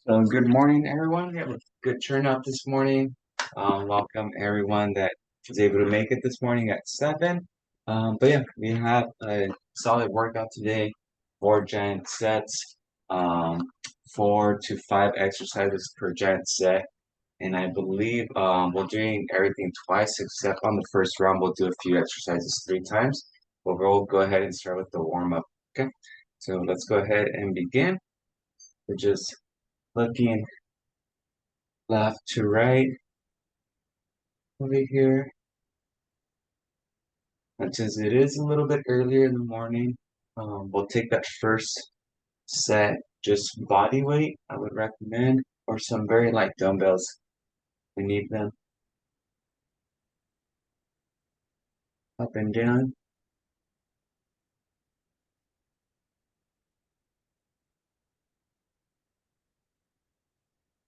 Good morning, everyone. We have a good turnout this morning. Welcome everyone that was able to make it this morning at 7. But yeah, we have a solid workout today, 4 giant sets, um, 4 to 5 exercises per giant set. And I believe we're doing everything twice, except on the first round, we'll do a few exercises 3 times. But we'll go ahead and start with the warm up. Okay, so let's go ahead and begin. We're just looking left to right over here. Since it is a little bit earlier in the morning, we'll take that first set just body weight, I would recommend, or some very light dumbbells. We need them up and down.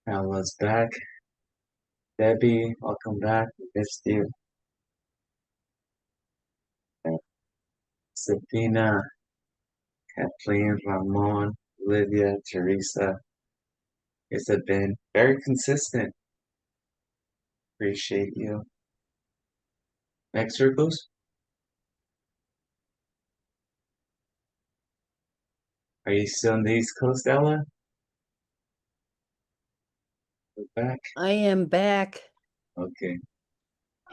Elbows back. Debbie, welcome back. We missed you. Sabina, Kathleen, Ramon, Olivia, Teresa. You guys have been very consistent. Appreciate you. Next circles. Are you still in the East Coast, Ella? We're back. I am back Okay.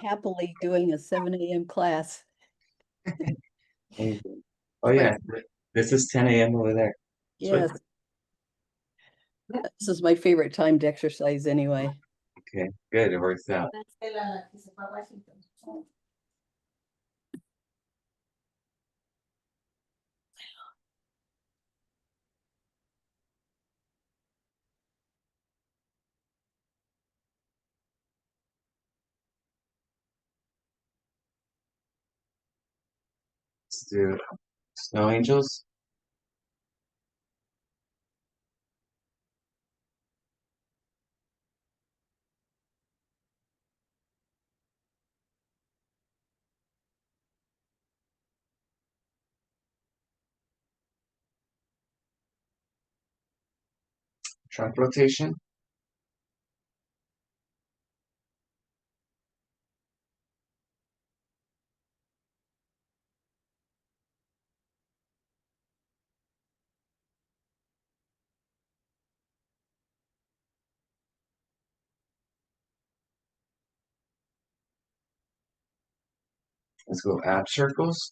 happily doing a 7 a.m. class. Amazing. Oh yeah, this is 10 a.m. over there. Switch. Yes, this is my favorite time to exercise anyway. Okay, good. It works out. Let's do snow angels. Trunk rotation. Let's go ab circles.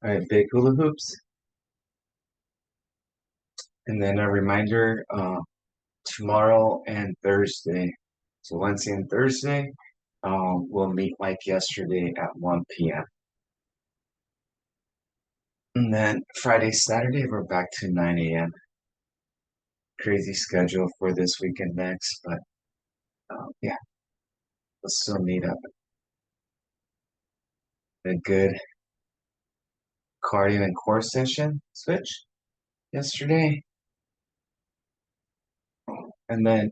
All right, big hula hoops. And then a reminder, tomorrow and Thursday. So Wednesday and Thursday, we'll meet like yesterday at 1 p.m. And then Friday, Saturday, we're back to 9 a.m. Crazy schedule for this weekend next, but yeah, we'll still meet up. A good cardio and core session switch yesterday. And then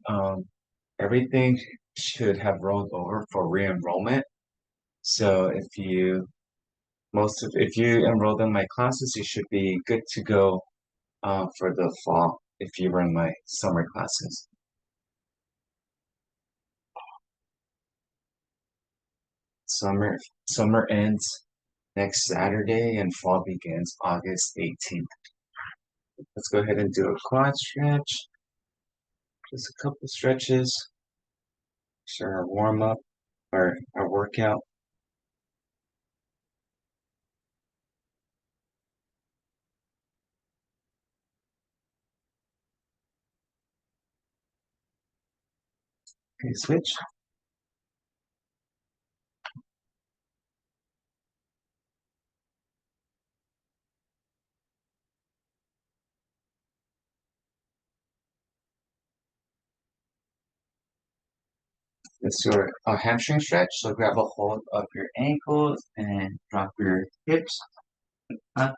everything should have rolled over for re-enrollment. So if you enrolled in my classes, you should be good to go for the fall if you run my summer classes. Summer summer ends next Saturday and fall begins August 18th. Let's go ahead and do a quad stretch. Just a couple stretches. Start our warm up or our workout. Okay, switch. Let's do a hamstring stretch. So grab a hold of your ankles and drop your hips up.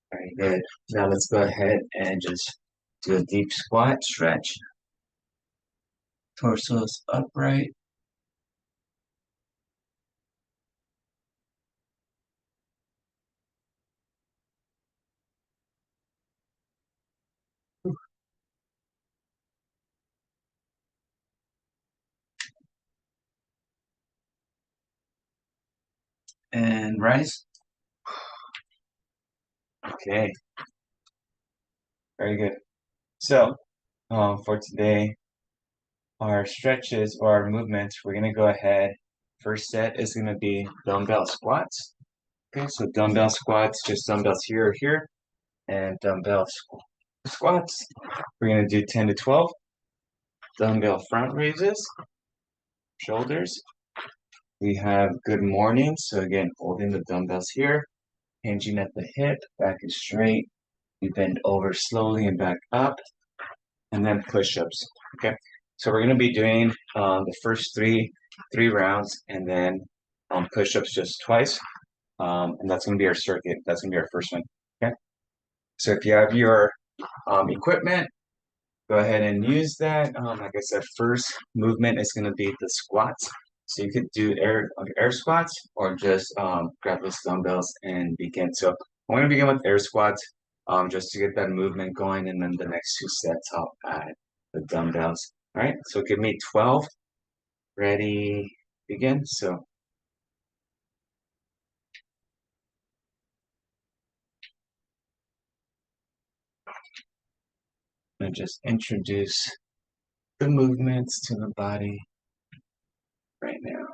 Very good. Now let's go ahead and just do a deep squat stretch. Torso's upright. And rise. Okay, very good. So, for today, our stretches or our movements, we're gonna go ahead. First set is gonna be dumbbell squats. Okay, so dumbbell squats, just dumbbells here or here, and dumbbell squats. We're gonna do 10 to 12. Dumbbell front raises, shoulders. We have good morning. So again, holding the dumbbells here, hinging at the hip, back is straight. We bend over slowly and back up, and then push-ups. Okay, so we're gonna be doing the first three rounds, and then push-ups just twice, and that's gonna be our circuit. That's gonna be our first one. Okay, so if you have your equipment, go ahead and use that. Like I said, first movement is gonna be the squats. So you could do air squats or just grab those dumbbells and begin. So I'm gonna begin with air squats, just to get that movement going, and then the next two sets I'll add the dumbbells. All right, so give me 12. Ready, begin. So I'm gonna just introduce the movements to the body right now.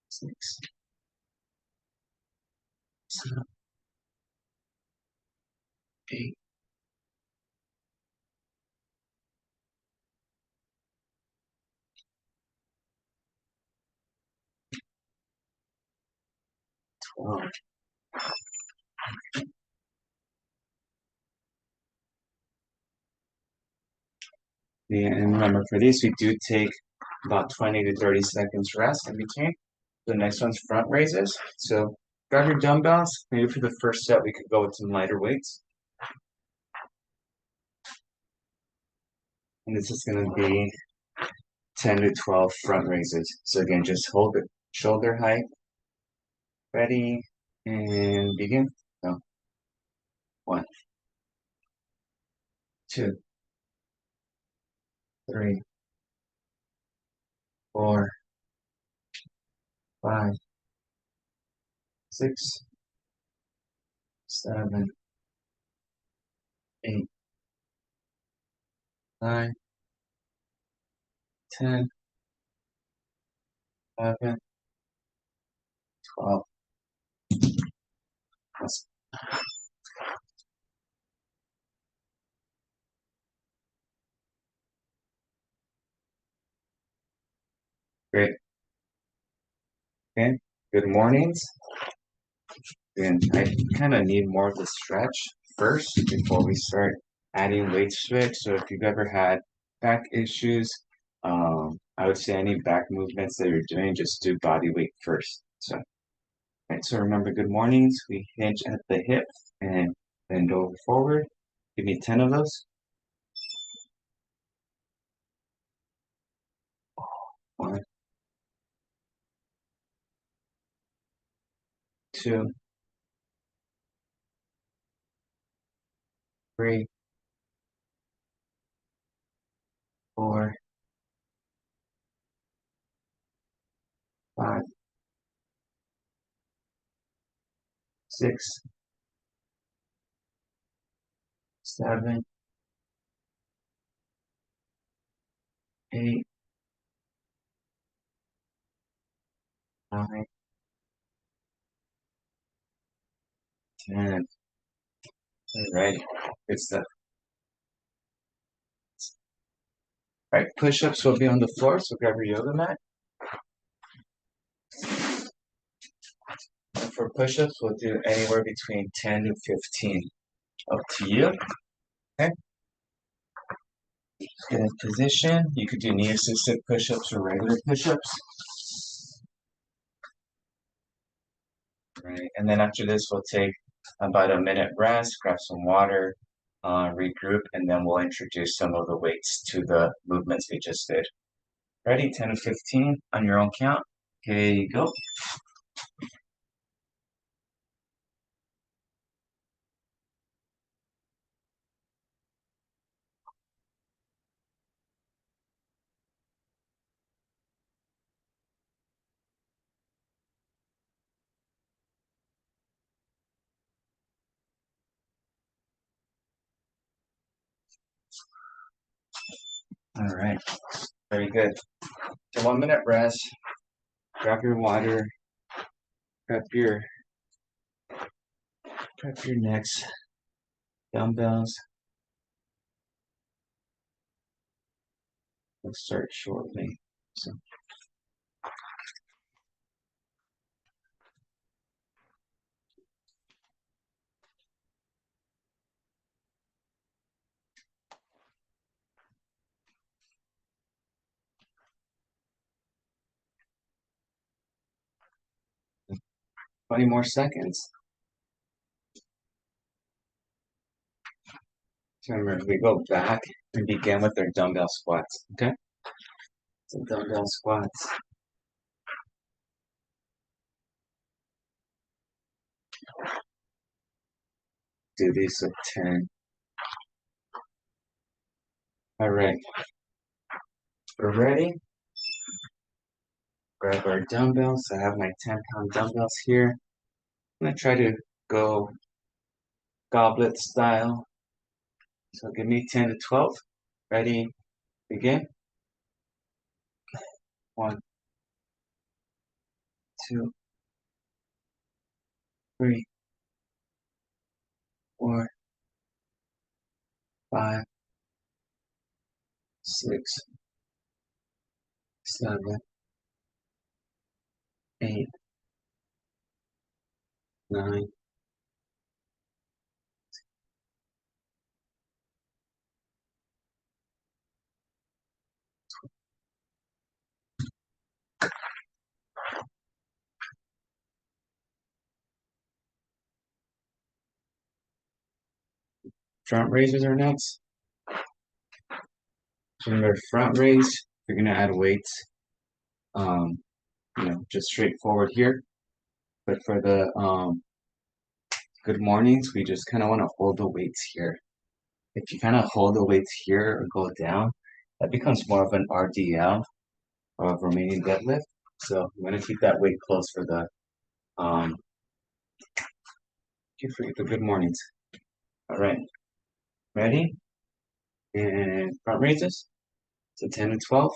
6, 7, 8, 12. Yeah, and remember, for these, we do take about 20 to 30 seconds rest in between. The next one's front raises. So grab your dumbbells. Maybe for the first set, we could go with some lighter weights. And this is going to be 10 to 12 front raises. So again, just hold it shoulder height. Ready, and begin. So 1, 2, 3, 4, 5, 6, 7, 8, 9, 10, 11, 12. That's great. Okay, good mornings. And I kind of need more of the stretch first before we start adding weights to it. So if you've ever had back issues, I would say any back movements that you're doing, just do body weight first. So, right, so remember, good mornings. We hinge at the hip and bend over forward. Give me 10 of those. 1, 2, 3, 4, 5, 6, 7, 8, 9, 10. All right, good stuff. All right, push-ups will be on the floor, so grab your yoga mat. And for push-ups, we'll do anywhere between 10 to 15. Up to you. Okay. Get in position. You could do knee-assisted push-ups or regular push-ups. Right. And then after this, we'll take about a minute rest, grab some water, regroup, and then we'll introduce some of the weights to the movements we just did. Ready? 10 to 15 on your own count. Okay, you go. All right. Very good. So 1 minute rest. Grab your water. Prep your next dumbbells. We'll start shortly. So 20 more seconds. So remember, we go back and begin with our dumbbell squats. Okay? So dumbbell squats. Do these with 10. All right. We're ready. Grab our dumbbells. I have my 10-pound dumbbells here. I'm going to try to go goblet style. So give me 10 to 12. Ready? Begin. 1, 2, 3, 4, 5, 6, 7, 8, 9. Front raises are next. Remember, front raise, you're going to add weights. Just straightforward here. But for the good mornings, we just kind of want to hold the weights here. If you kind of hold the weights here or go down, that becomes more of an RDL or Romanian deadlift. So I'm going to keep that weight close for the the good mornings. All right, ready? And front raises. So 10 and 12.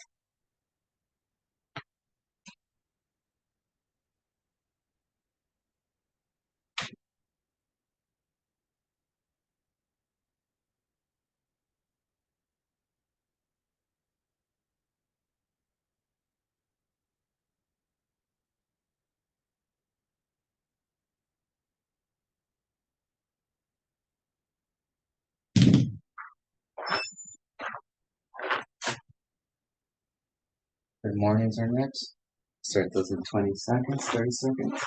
Good mornings are next. Start those in 20 seconds, 30 seconds.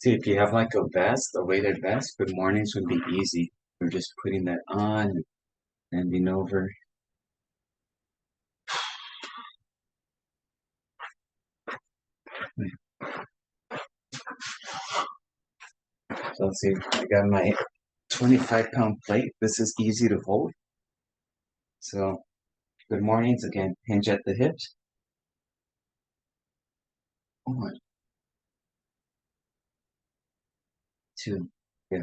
See, if you have like a vest, a weighted vest, good mornings would be easy. You're just putting that on, bending over. So let's see, I got my 25-pound plate. This is easy to hold. So good mornings again. Hinge at the hips. 1, 2. Yeah.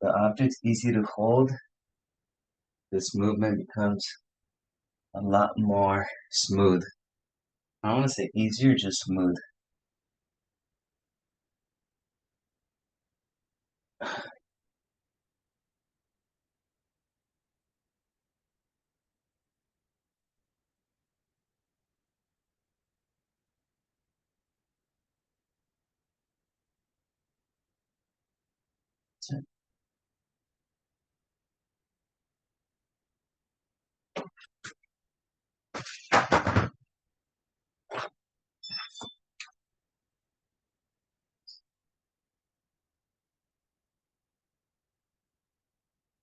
The object's easy to hold. This movement becomes a lot more smooth. I don't want to say easier, just smooth.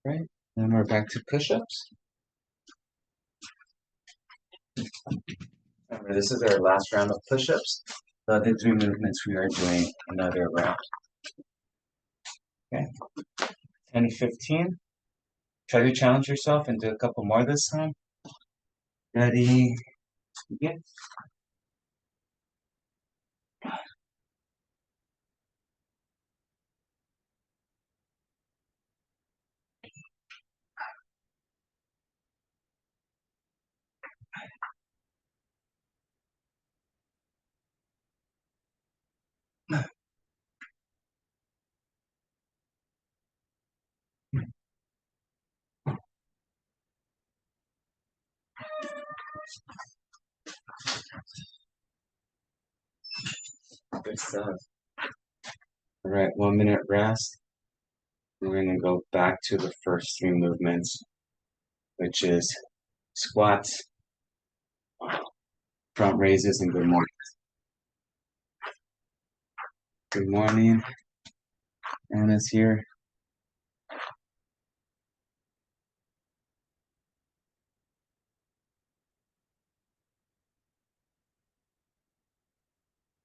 Right, then we're back to push-ups. Remember, this is our last round of push-ups. The other three movements we are doing another round. Okay, 10 to 15. Try to challenge yourself and do a couple more this time. Ready, begin. Good stuff. All right, 1 minute rest. We're gonna go back to the first three movements, which is squats, front raises, and good morning. Good morning. Anna's here.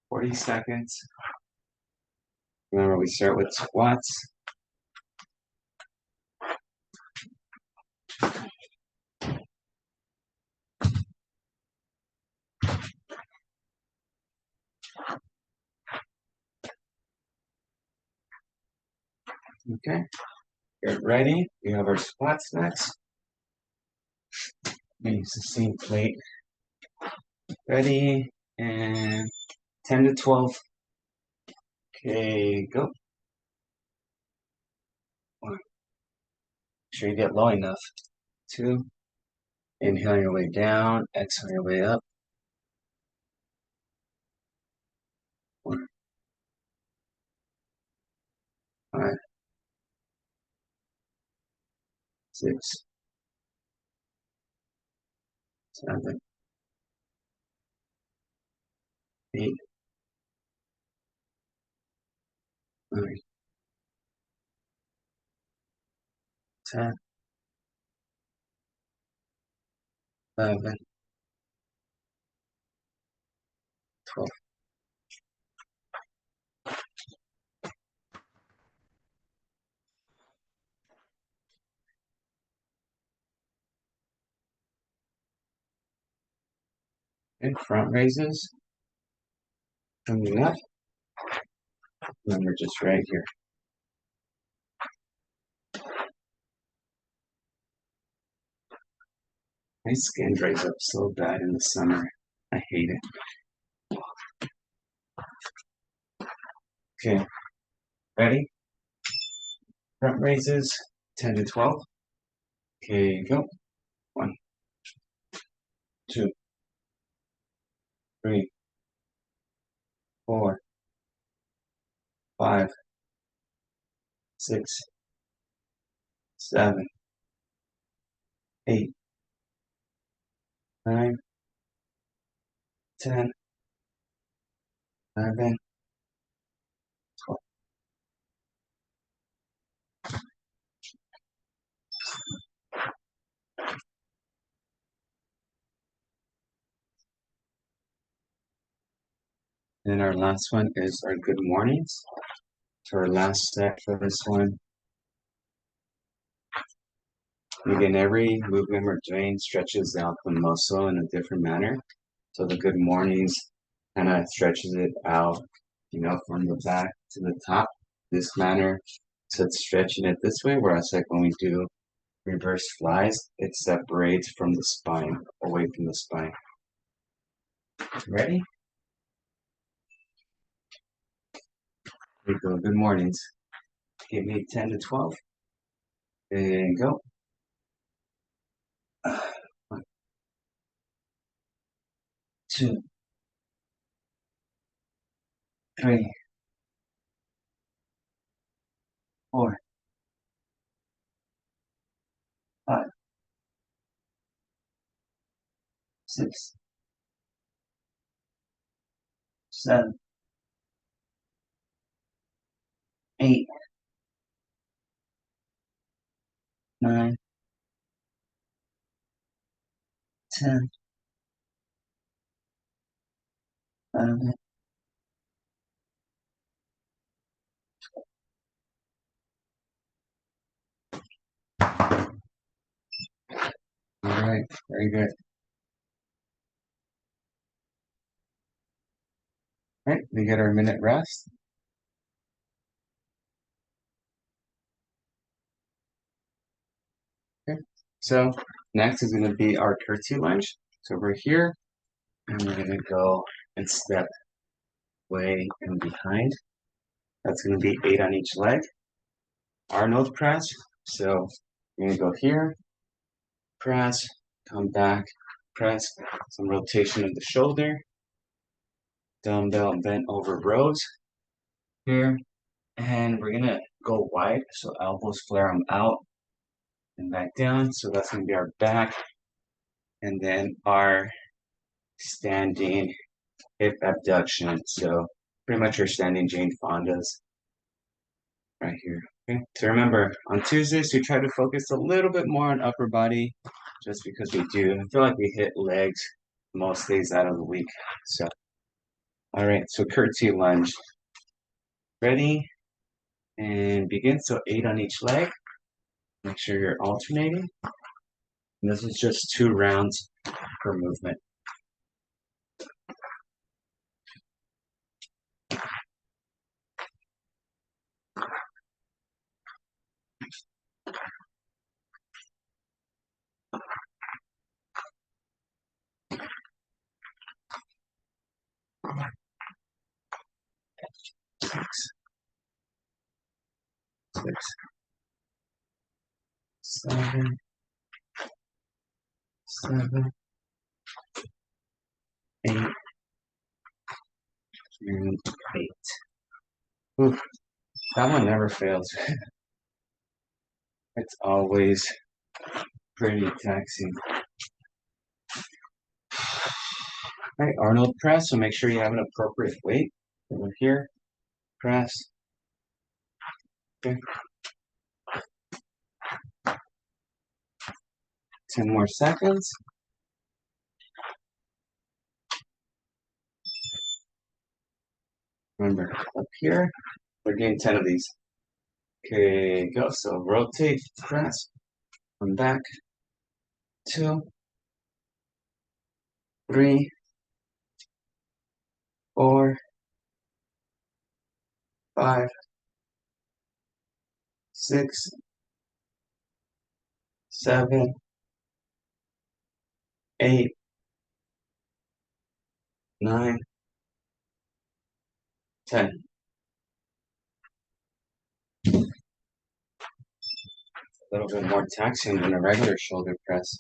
Forty seconds. Remember, we start with squats. Okay, get ready. We have our squats next. We use the same plate. Ready, and 10 to 12. Okay, go. One. Make sure you get low enough. Two. Inhale your way down, exhale your way up. One, five, six, seven, 8, 9, 10, 11, 12. And front raises. Coming up. And we're just right here. My skin dries up so bad in the summer. I hate it. Okay, ready? Front raises, 10 to 12. Okay, go. 1, 2, 3, 4, 5, 6, 7, 8, 9, 10, 11, 12. And our last one is our good mornings. So our last set for this one. Again, every movement we're doing stretches out the muscle in a different manner. So the good mornings kind of stretches it out, from the back to the top, this manner. So it's stretching it this way, whereas like when we do reverse flies, it separates from the spine, away from the spine. Ready? Here we go. Good mornings. Give me 10 to 12. And go. 1, 2, 3, 4, 5, 6, 7, 8, 9, 10, 11. All right, very good. All right, we get our minute rest. Okay, so next is going to be our curtsy lunge. So we're here, and we're going to go and step way in behind. That's going to be 8 on each leg. Arnold press. So you're going to go here, press, come back, press, some rotation of the shoulder, dumbbell bent over rows here, and we're going to go wide, so elbows flare them out and back down. So that's going to be our back, and then our standing hip abduction. So pretty much our standing Jane Fonda's right here. Okay, so remember, on Tuesdays, we try to focus a little bit more on upper body just because we do. I feel like we hit legs most days out of the week. So, all right, so curtsy lunge. Ready? And begin. So 8 on each leg. Make sure you're alternating. And this is just 2 rounds per movement. Six, 6, 7, 7, 8, and 8. Oof, that one never fails. It's always pretty taxing. All right, Arnold press. So make sure you have an appropriate weight over here. Press. Okay. 10 more seconds. Remember, up here, we're doing 10 of these. Okay, go. So rotate, press, come back. 2, 3, 4, 5, 6, 7, 8, 9, 10. A little bit more taxing than a regular shoulder press.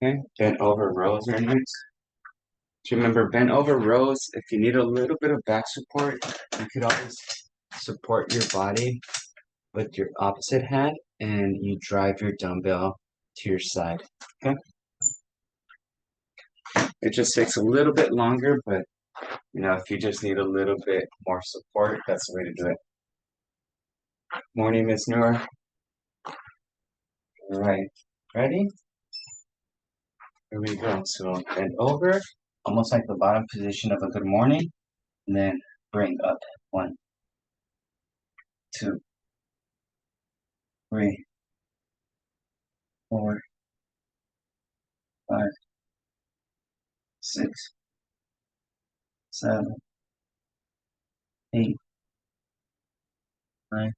Okay, bent over rows are next. So remember, bent over rows, if you need a little bit of back support, you could always support your body with your opposite hand and you drive your dumbbell to your side. Okay. It just takes a little bit longer, but if you just need a little bit more support, that's the way to do it. Morning, Miss Noor. All right, ready? Here we go. So bend over, almost like the bottom position of a good morning, and then bring up. 1, 2, 3, 4, 5, 6, 7, 8, 9,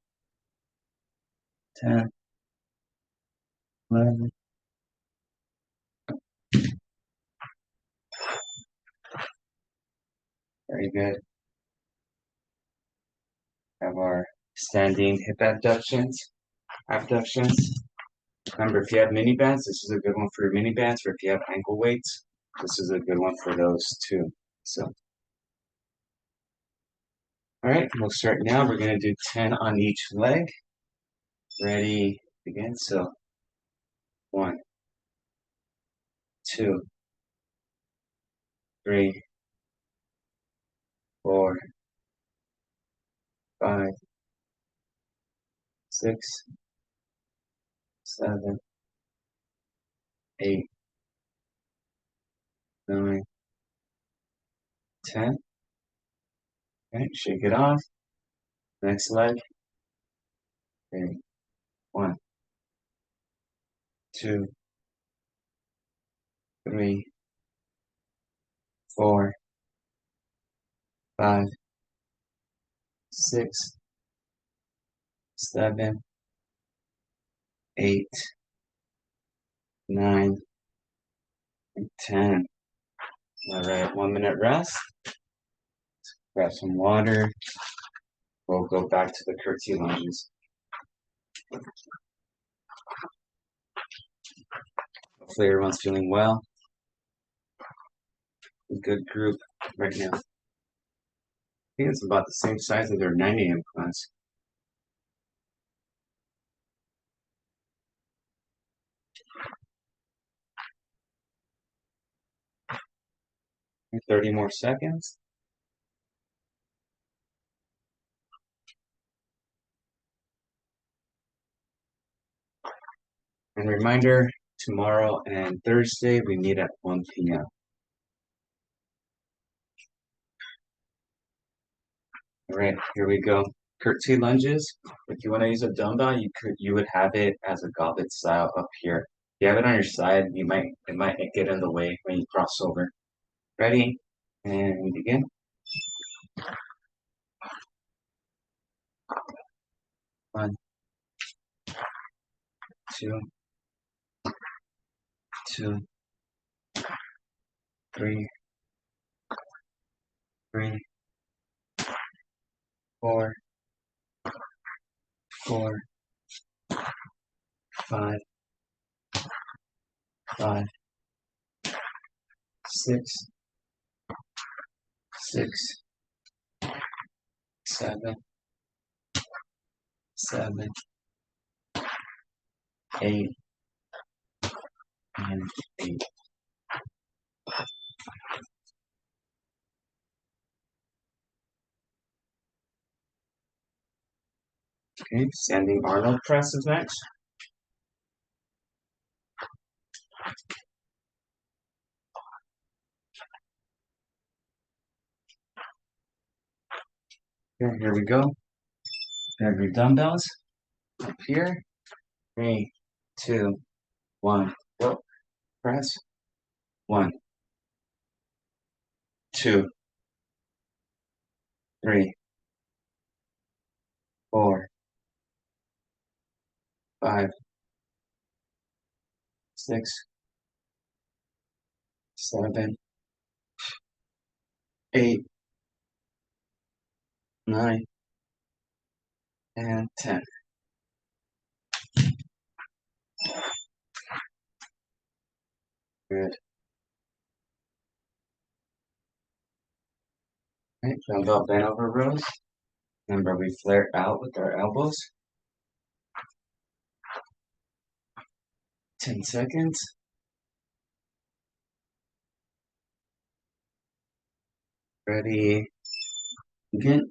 10, 11. Very good. Have our standing hip abductions. Remember, if you have mini bands, this is a good one for your mini bands, or if you have ankle weights, this is a good one for those too. So, all right, we'll start now. We're gonna do 10 on each leg. Ready, begin. So, 1, 2, 3, 4, 5, 6, 7, 8, 9, 10. Okay, shake it off. Next leg. Okay. 1, 2, 3, 4, 5, 6, 7, 8, 9, and 10. All right, 1 minute rest. Grab some water. We'll go back to the curtsy lunges. Hopefully everyone's feeling well. A good group right now. I think it's about the same size as their 9 a.m. class. 30 more seconds. And reminder, tomorrow and Thursday, we meet at 1 p.m. All right, here we go. Curtsy lunges. If you want to use a dumbbell, you would have it as a goblet style up here. If you have it on your side, it might get in the way when you cross over. Ready? And begin. 1, 2, 2, 3, 3, 4, 4, 5, 5, 6, 6, 7, 7, 8, and 8. Okay, standing Arnold press is next. Okay, here we go. Grab your dumbbells up here. 3, 2, 1, go. Press. 1, 2, 3, 4, 5, 6, 7, 8, 9, and 10. Good. Right, dumbbell bent over rows. Remember, we flare out with our elbows. 10 seconds. Ready, begin.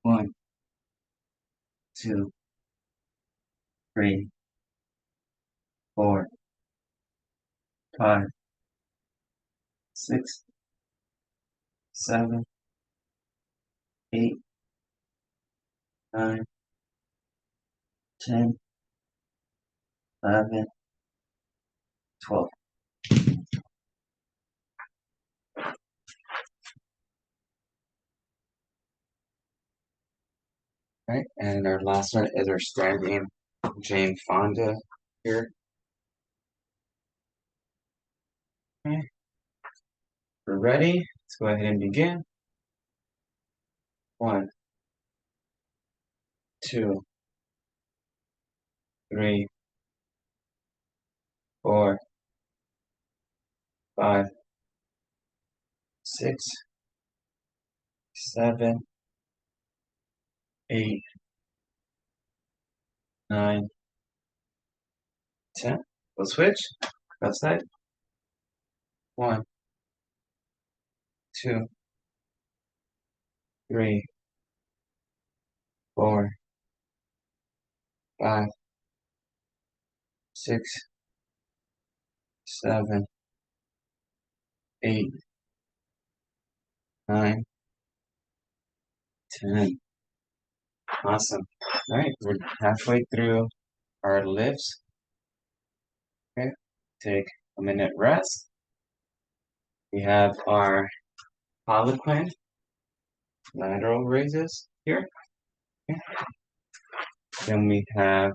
1, 2, 3, 4, 5, 6, 7, 8, 9, 10, 11, 12. Right, and our last one is our standing Jane Fonda here. Okay, we're ready. Let's go ahead and begin. 1, 2, 3, 4, 5, 6, 7, 8, 9, 10. We'll switch. Outside. 1, 2, 3, 4, 5, 6, 7, 8, 9, 10. Awesome. All right, we're halfway through our lifts. Okay, take a minute rest. We have our Harlequin lateral raises here. Okay. Then we have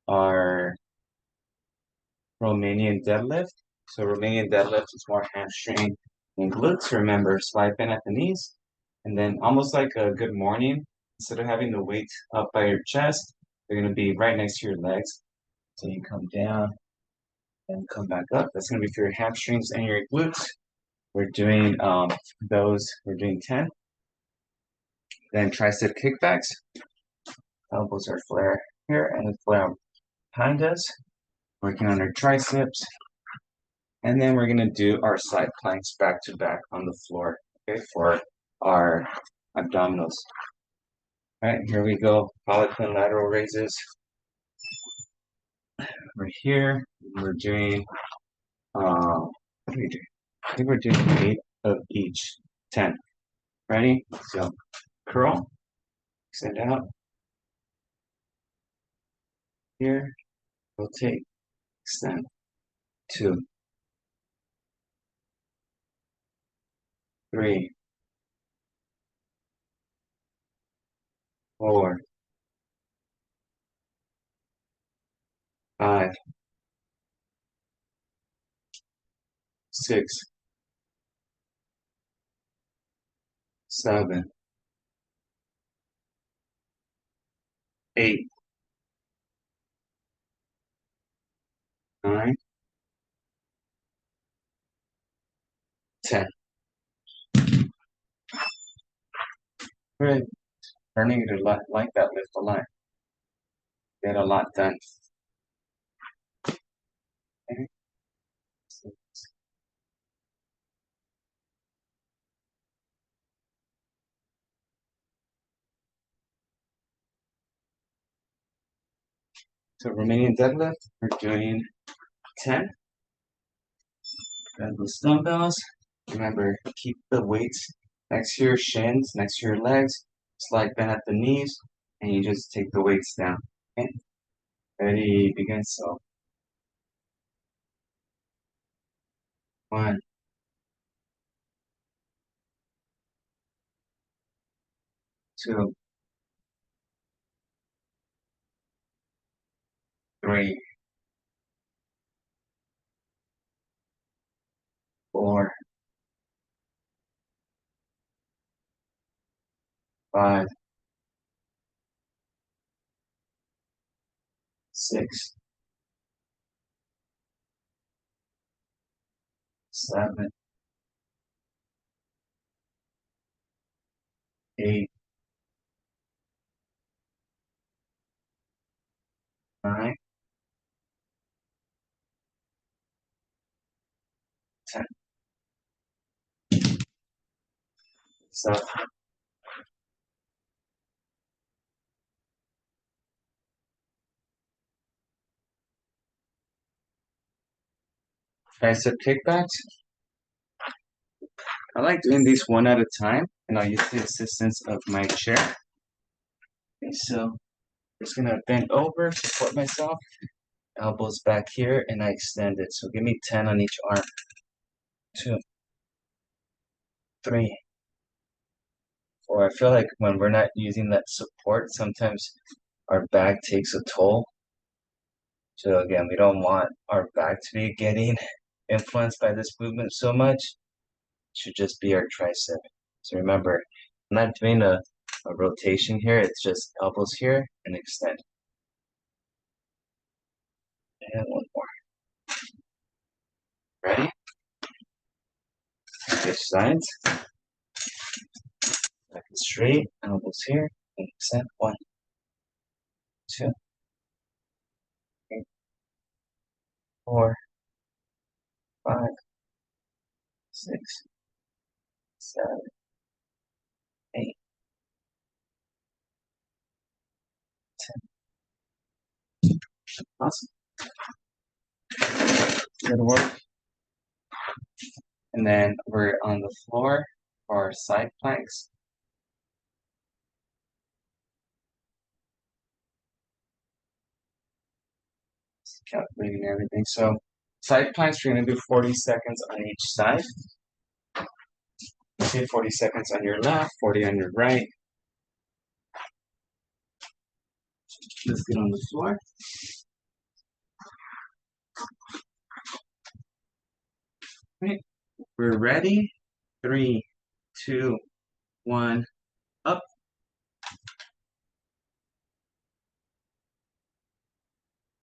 our Romanian deadlift. So Romanian deadlift is more hamstring and glutes. Remember, slide bend at the knees. And then almost like a good morning, instead of having the weight up by your chest, they're going to be right next to your legs. So you come down and come back up. That's going to be for your hamstrings and your glutes. We're doing we're doing 10. Then tricep kickbacks. Elbows are flare here and flare behind us. Working on our triceps. And then we're gonna do our side planks back to back on the floor, okay, for our abdominals. All right, here we go. Harlequin lateral raises. We're here. We're doing, what are we doing? I think we're doing 8 of each, 10. Ready? So curl, extend out. Here, rotate, extend. 2, 3, 4, 5, 6, 7, 8, 9, 10. Right. Turning it a lot like that lift a lot. Get a lot done. Okay. So Romanian deadlift, we're doing 10. Grab those dumbbells. Remember, keep the weights next to your shins, next to your legs. Slide bend at the knees, and you just take the weights down. Okay. Ready, begin. So 1, 2, 3, 4, 5, 6, 7, 8, 9, 10. So tricep kickbacks. I like doing these one at a time, and I'll use the assistance of my chair. Okay, so I'm just gonna bend over, support myself, elbows back here, and I extend it. So give me 10 on each arm. 2, 3, 4. I feel like when we're not using that support, sometimes our back takes a toll. So again, we don't want our back to be getting influenced by this movement so much. It should just be our tricep. So remember, I'm not doing a a rotation here. It's just elbows here and extend. And one more. Ready? Switch sides. Back and straight. Elbows here and extend. 1, 2, 3, 4, 5, 6, 7, 8, 10. Awesome. Good work. And then we're on the floor for our side planks. Calculating everything. So side planks, you're going to do 40 seconds on each side. Okay, 40 seconds on your left, 40 on your right. Let's get on the floor. Okay, we're ready. 3, 2, 1, up.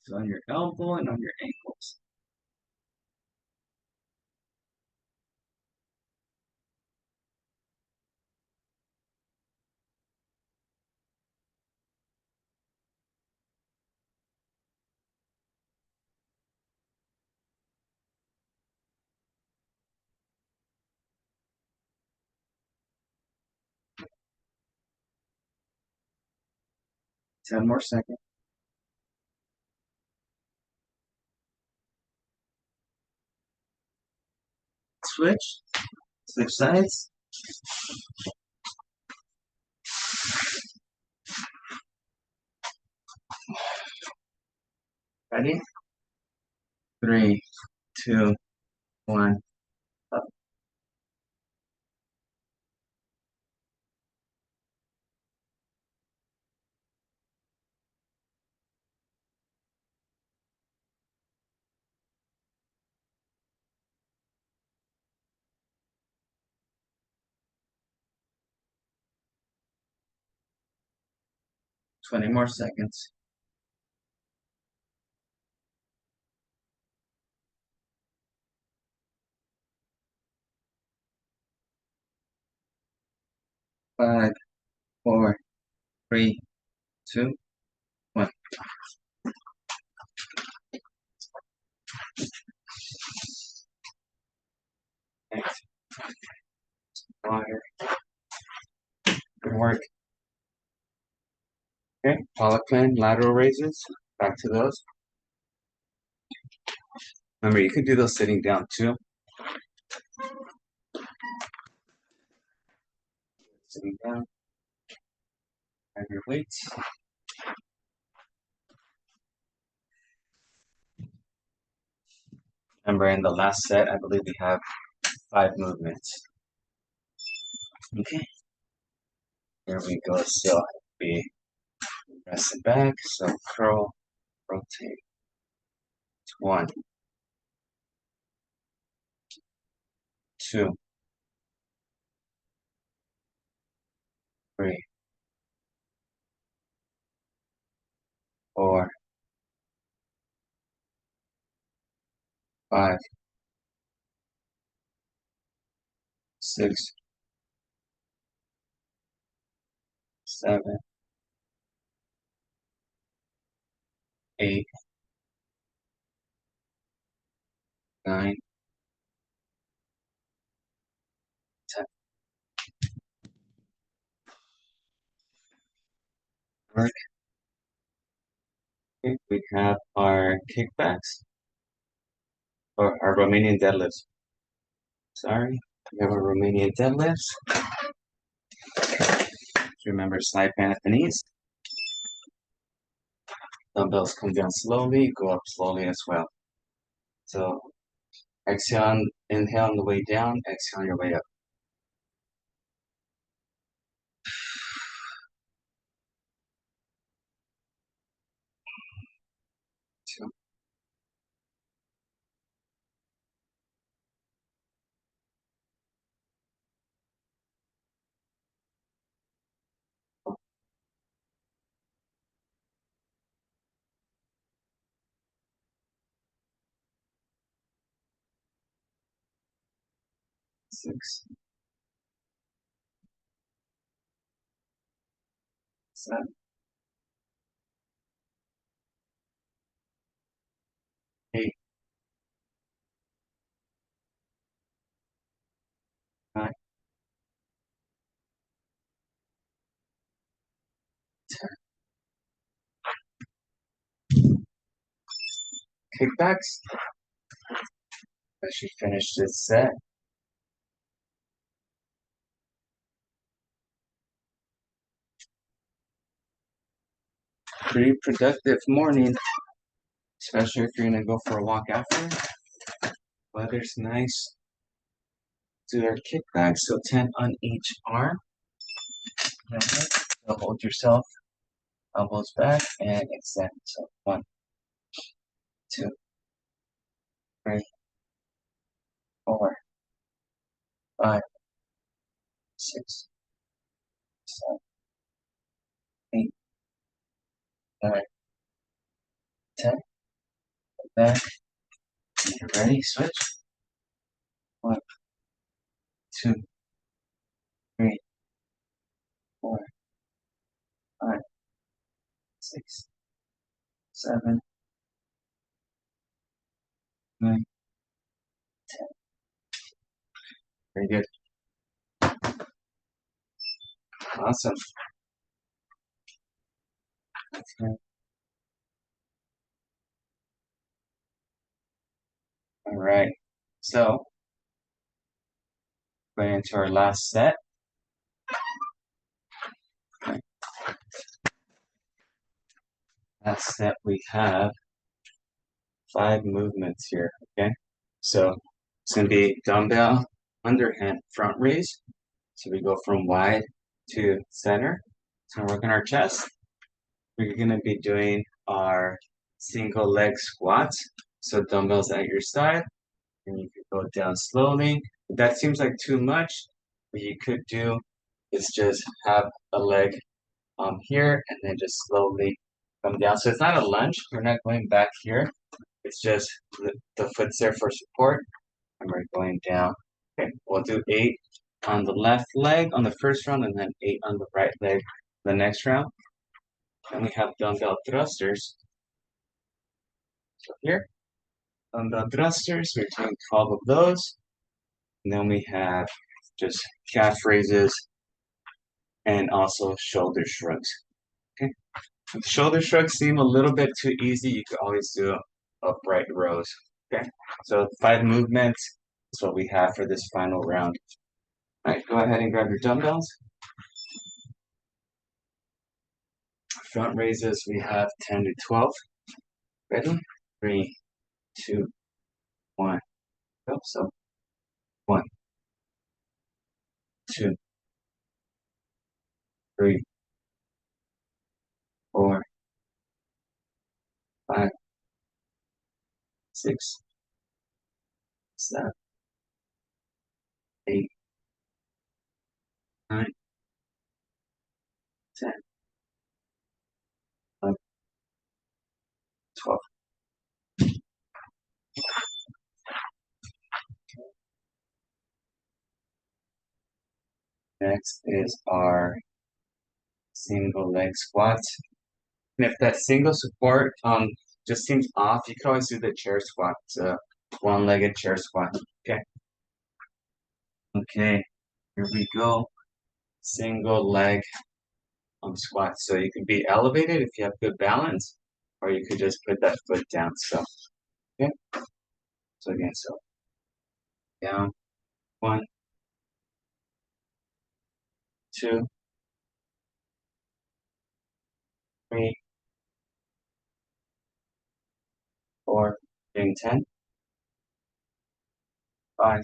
So on your elbow and on your ankles. Ten more seconds. Switch. Switch sides. Ready? 3, 2, 1, up. Twenty more seconds. Five, 4, 3, 2, 1. Thanks. Water. Good work. Okay, pollock climb, lateral raises. Back to those. Remember, you could do those sitting down too. Sitting down. Have your weights. Remember, in the last set, I believe we have 5 movements. Okay. Here we go. Still be press it back. So curl, rotate. 1, 2, 3, 4, 5, 6, 7, 8, 9, 10. Work. Okay, we have our kickbacks or our Romanian deadlifts. Sorry, we have our Romanian deadlifts. Remember, side bend at the knees. Dumbbells come down slowly, go up slowly as well. So exhale, inhale on the way down, exhale on your way up. 2, 6, 7, 8, 9, kickbacks. I should finish this set. Pretty productive morning, especially if you're gonna go for a walk after. Weather's nice. Do our kickbacks, so 10 on each arm. Okay. So hold yourself, elbows back, and extend. So 1, 2, 3, 4, 5, 6, 7, 8, 9, 10. Back. You're ready. Switch. 1, 2, 3, 4, 5, 6, 7, 9. Very good. Awesome. Okay. All right. So going into our last set. Okay. Last set we have 5 movements here. Okay. So it's gonna be dumbbell underhand front raise. So we go from wide to center. So we're working our chest. We're gonna be doing our single leg squats. So dumbbells at your side, and you could go down slowly. If that seems like too much, what you could do is just have a leg here and then just slowly come down. So it's not a lunge. We're not going back here. It's just the foot's there for support, and we're going down. Okay, we'll do 8 on the left leg on the first round, and then 8 on the right leg the next round. Then we have dumbbell thrusters. So here, dumbbell thrusters, we're doing 12 of those. And then we have just calf raises and also shoulder shrugs. Okay. If shoulder shrugs seem a little bit too easy, you could always do upright rows. Okay. So 5 movements is what we have for this final round. All right, go ahead and grab your dumbbells. Front raises, we have 10 to 12. Ready? 3, 2, 1. Go. So 1, 2, 3, 4, 5, 6, 7, 8, 9, 10, 11, 12. Next is our single leg squats. And if that single support just seems off, you can always do the chair squat. It's a one-legged chair squat. Okay. Okay, here we go. Single leg squat. So you can be elevated if you have good balance, or you could just put that foot down. So okay. So again, so down. 1, 2, 3, 4, doing 10, 5,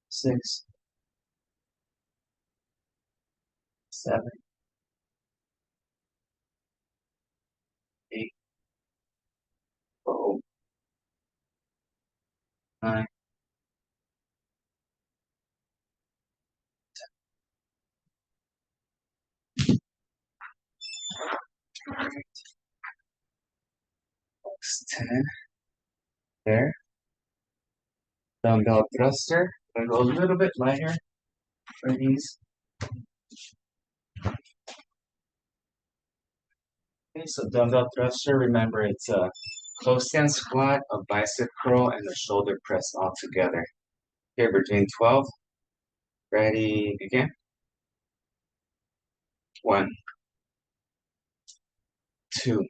6, 7, 8, 9. Perfect. 10 there. Dumbbell thruster. I'm gonna go a little bit lighter for these. Okay, so dumbbell thruster, remember it's a close stand squat, a bicep curl, and a shoulder press all together. Okay, we're doing 12. Ready, begin. 1, 2,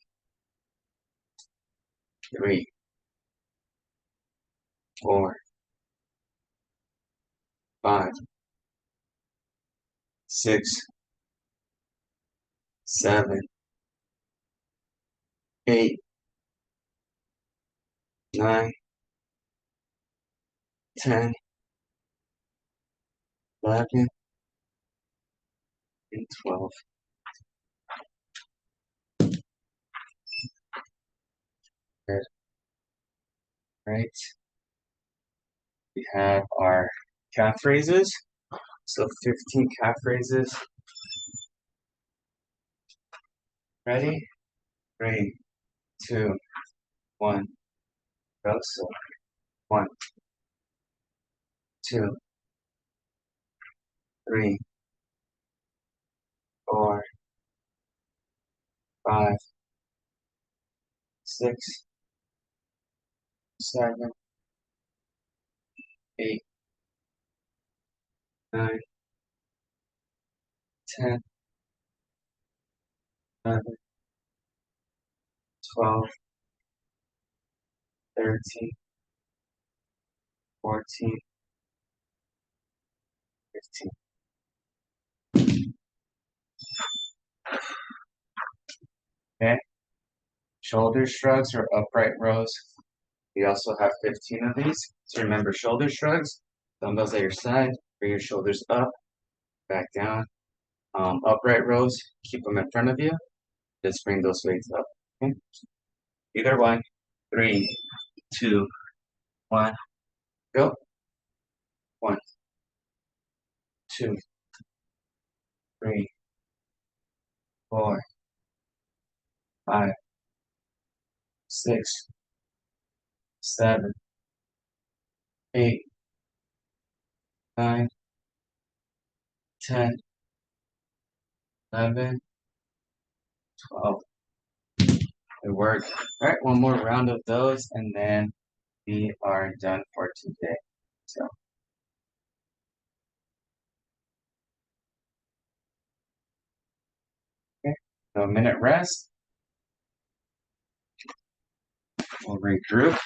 3, 4, 5, 6, 7, 8, 9, 10, 11, and 12. Good. Right. We have our calf raises. So 15 calf raises. Ready? 3, 2, 1, go. So 1, 2, 3, 4, 5, 6, 7, 8, 9, 10, 11, 12, 13, 14, 15. Okay. Shoulder shrugs or upright rows. We also have 15 of these. So remember shoulder shrugs, dumbbells at your side, bring your shoulders up, back down. Upright rows, keep them in front of you. Just bring those weights up. Okay? Either one. 3, 2, 1, go. 1, 2, 3, 4, 5, 6, 7, 8, 9, 10, 11, 12. Good work. All right, one more round of those, and then we are done for today. So, okay, so a minute rest. We'll regroup.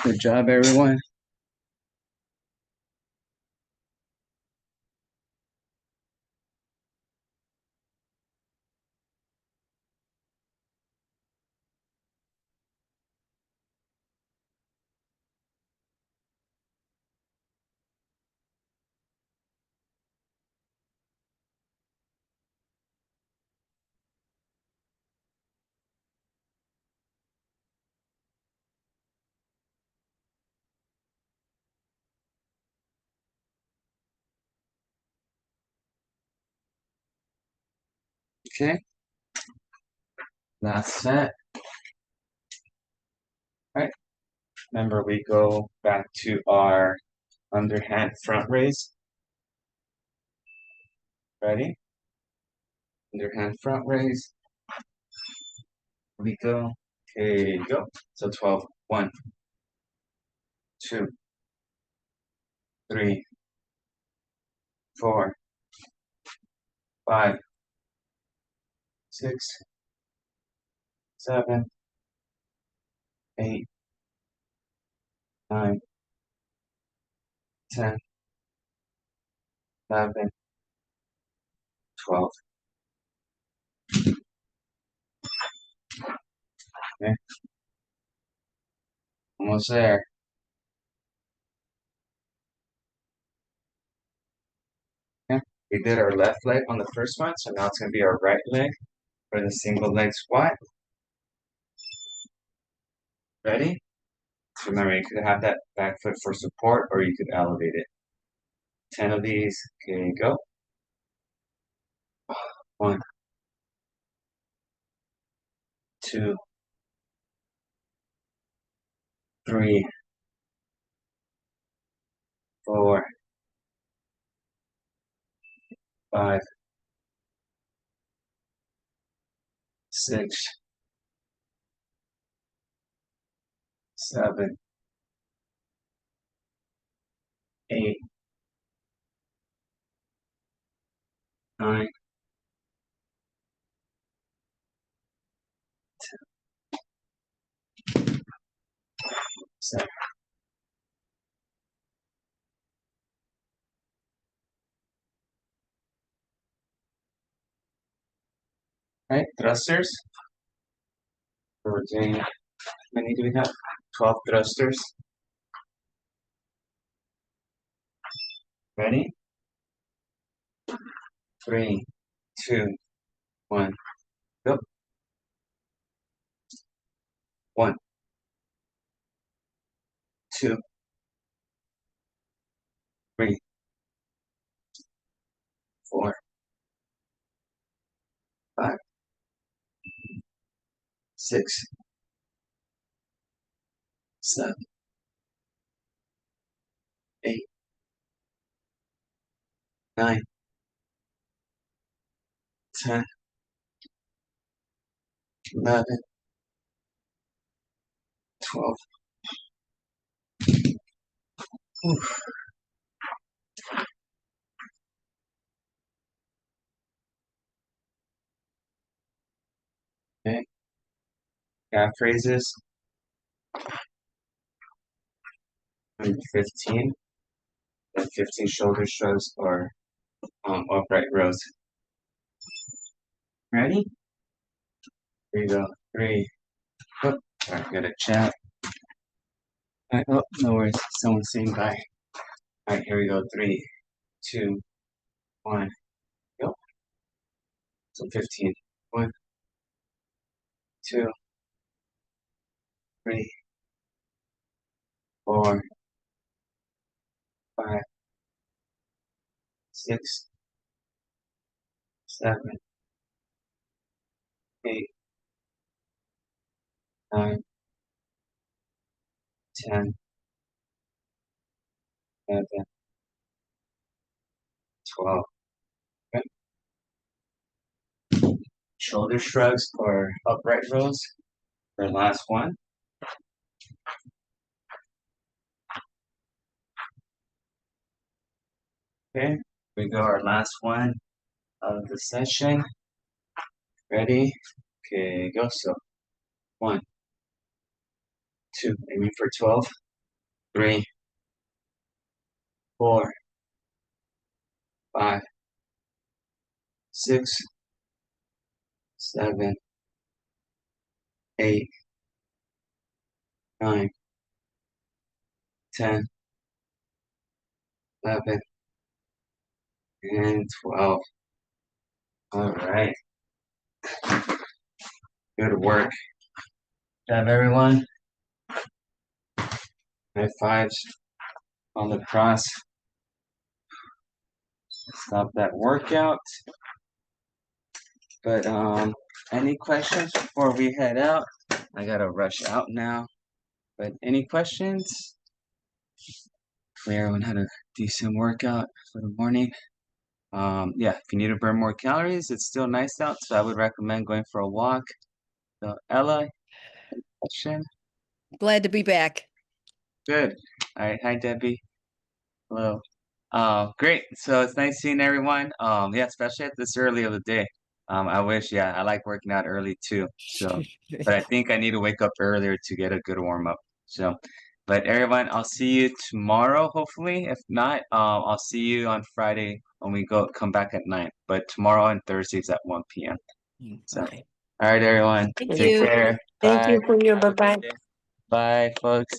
Good job, everyone. Okay, last set. All right, remember we go back to our underhand front raise. Ready? Underhand front raise. We go. Okay, go. So 12. 1, 2, 3, 4, 5, 6, 7, 8, 9, 10, 11, 12. Okay, almost there. Okay, we did our left leg on the first one, so now it's going to be our right leg for the single leg squat. Ready? So remember, you could have that back foot for support, or you could elevate it. 10 of these. Okay, go. 1, 2, 3, 4, 5, 6, 7, 8, 9, 7. All right, thrusters. So we're doing, how many do we have? 12 thrusters. Ready? 3, 2, 1, go. 1, 2, 3, 4, 5, 6, 7, 8, 9, 10, 11, 12. Oof. Okay, calf raises. And 15. And 15 shoulder shrugs or upright rows. Ready? Here you go. 3. Oh, all right, got a chat. All right, oh, no worries. Someone's saying bye. All right, here we go. 3, 2, 1, go. So 15. 1, 2, 3, 4, 5, 6, 7, 8, 9, 10, 11, 12. Okay. Shoulder shrugs or upright rows. For last one. Okay, we go our last one of the session. Ready? Okay, go. So 1, 2, aiming for 12. 3, 4, 5, 6, 7, 8, 9, 10, 11, and 12. All right. Good work. Good job, everyone. High fives on the cross. Stop that workout. But any questions before we head out? I gotta rush out now. But any questions? Hopefully everyone had a decent workout for the morning. Yeah, if you need to burn more calories, it's still nice out, so I would recommend going for a walk. So Ella, any question? Glad to be back. Good. All right. Hi, Debbie. Hello. Great. So it's nice seeing everyone. Yeah, especially at this early of the day. I wish, yeah, I like working out early too. So, but I think I need to wake up earlier to get a good warm up. So, but everyone, I'll see you tomorrow, hopefully. If not, I'll see you on Friday when we come back at 9. But tomorrow and Thursdays at 1 p.m. So, Okay. all right, everyone. Thank Take you. care. Thank Bye. you for your Have a good bye-bye. day. Bye, folks.